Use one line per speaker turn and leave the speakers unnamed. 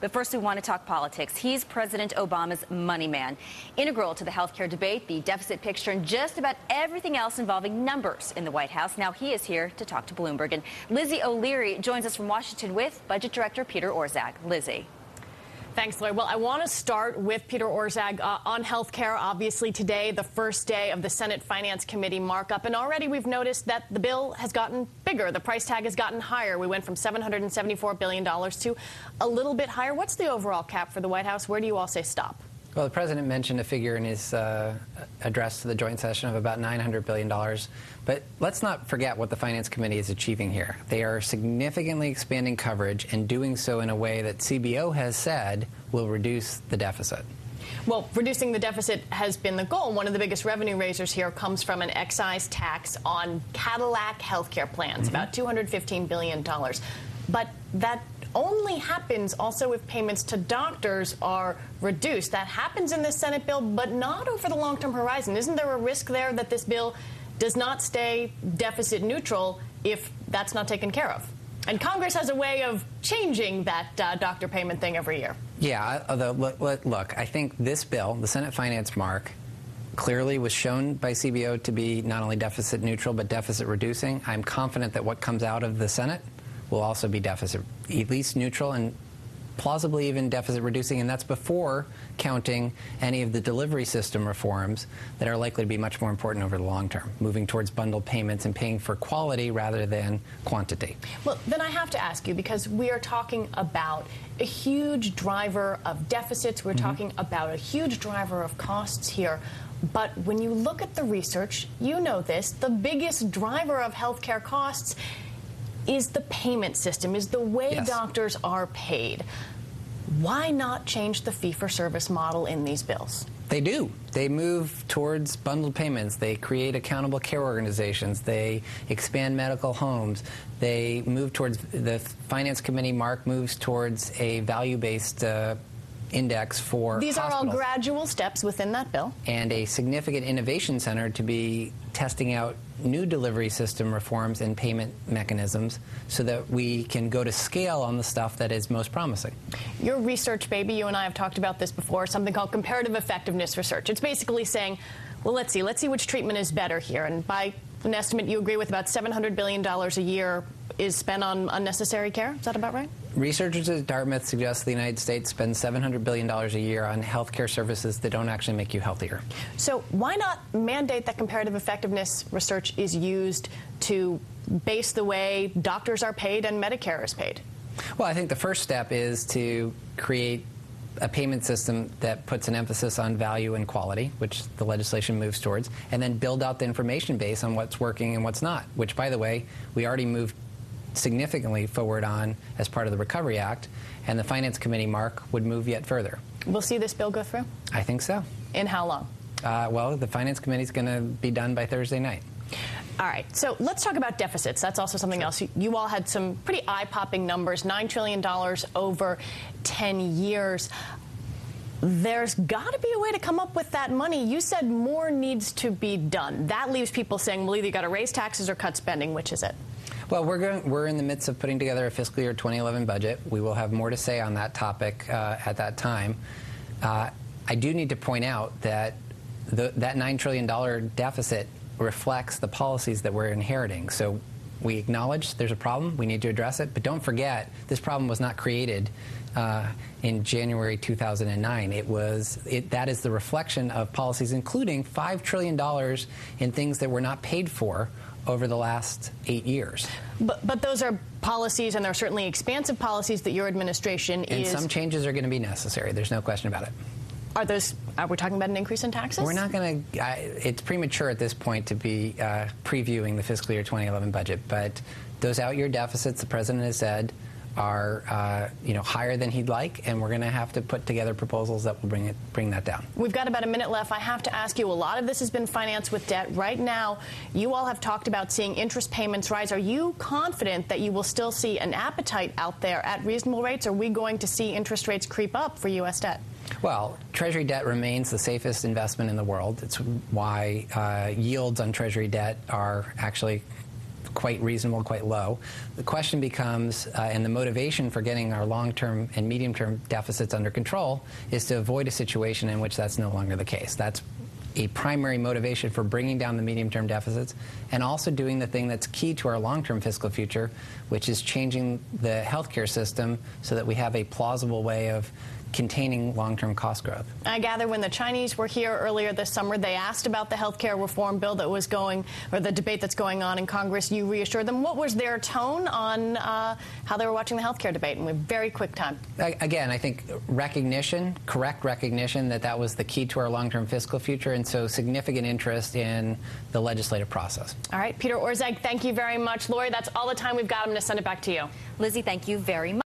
But first, we want to talk politics. He's President Obama's money man. Integral to the health care debate, the deficit picture, and just about everything else involving numbers in the White House. Now he is here to talk to Bloomberg. And Lizzie O'Leary joins us from Washington with Budget Director Peter Orszag. Lizzie.
Thanks, Lloyd. Well, I want to start with Peter Orszag on health care. Obviously, today, the first day of the Senate Finance Committee markup. And already we've noticed that the bill has gotten bigger. The price tag has gotten higher. We went from $774 billion to a little bit higher. What's the overall cap for the White House? Where do you all say stop?
Well, the president mentioned a figure in his address to the joint session of about $900 billion. But let's not forget what the Finance Committee is achieving here. They are significantly expanding coverage and doing so in a way that CBO has said will reduce the deficit.
Well, reducing the deficit has been the goal. One of the biggest revenue raisers here comes from an excise tax on Cadillac healthcare plans, about $215 billion. But that only happens also if payments to doctors are reduced. That happens in this Senate bill, but not over the long-term horizon. Isn't there a risk there that this bill does not stay deficit neutral if that's not taken care of? And Congress has a way of changing that doctor payment thing every year.
Yeah, although, look, I think this bill, the Senate Finance Mark, clearly was shown by CBO to be not only deficit neutral, but deficit reducing. I'm confident that what comes out of the Senate will also be deficit at least neutral and plausibly even deficit reducing, and that's before counting any of the delivery system reforms that are likely to be much more important over the long term, moving towards bundled payments and paying for quality rather than quantity.
Well, then I have to ask you, because we are talking about a huge driver of deficits, we're talking about a huge driver of costs here. But when you look at the research, you know this, the biggest driver of healthcare costs is the payment system, is the way doctors are paid. Why not change the fee-for-service model in these bills?
They do. They move towards bundled payments. They create accountable care organizations. They expand medical homes. They move towards, the Finance Committee mark moves towards a value-based index for
These
hospitals.
are all gradual steps within that bill.
And a significant innovation center to be testing out new delivery system reforms and payment mechanisms so that we can go to scale on the stuff that is most promising.
Your research, baby, you and I have talked about this before, something called comparative effectiveness research. It's basically saying, well, let's see which treatment is better here. And by an estimate you agree with, about $700 billion a year is spent on unnecessary care. Is that about right?
Researchers at Dartmouth suggest the United States spends $700 billion a year on health care services that don't actually make you healthier.
So why not mandate that comparative effectiveness research is used to base the way doctors are paid and Medicare is paid?
Well, I think the first step is to create a payment system that puts an emphasis on value and quality, which the legislation moves towards, and then build out the information base on what's working and what's not, which, by the way, we already moved significantly forward on as part of the Recovery Act, and the Finance Committee mark would move yet further.
We'll see this bill go through?
I think so.
In how long?
Well, the Finance Committee is going to be done by Thursday night.
All right, so let's talk about deficits. That's also something else. You all had some pretty eye-popping numbers, $9 trillion over 10 years. There's got to be a way to come up with that money. You said more needs to be done. That leaves people saying, well, either you got to raise taxes or cut spending. Which is it?
Well, we're in the midst of putting together a fiscal year 2011 budget. We will have more to say on that topic at that time. I do need to point out that that $9 trillion deficit reflects the policies that we're inheriting. So we acknowledge there's a problem. We need to address it. But don't forget, this problem was not created in January 2009. That is the reflection of policies, including $5 trillion in things that were not paid for over the last 8 years.
But those are policies, and they're certainly expansive policies that your administration
is... And some changes are going to be necessary. There's no question about it.
Are we talking about an increase in taxes?
We're not going to... It's premature at this point to be previewing the fiscal year 2011 budget, but those out-year deficits, the president has said, are higher than he'd like, and we're going to have to put together proposals that will bring that down.
We've got about a minute left. I have to ask you, a lot of this has been financed with debt. Right now, you all have talked about seeing interest payments rise. Are you confident that you will still see an appetite out there at reasonable rates? Are we going to see interest rates creep up for U.S. debt?
Well, Treasury debt remains the safest investment in the world. It's why yields on Treasury debt are actually quite reasonable, quite low. The question becomes, and the motivation for getting our long-term and medium-term deficits under control is to avoid a situation in which that's no longer the case. That's a primary motivation for bringing down the medium-term deficits and also doing the thing that's key to our long-term fiscal future, which is changing the healthcare system so that we have a plausible way of containing long-term cost growth. I
gather when the Chinese were here earlier this summer, they asked about the healthcare reform bill that was going, or the debate that's going on in Congress. You reassured them. What was their tone on how they were watching the healthcare debate? And we have very quick time.
Again, I think recognition, correct recognition that that was the key to our long-term fiscal future, and so significant interest in the legislative process.
All right, Peter Orszag, thank you very much. Lori, that's all the time we've got. I'm going to send it back to you.
Lizzie, thank you very much.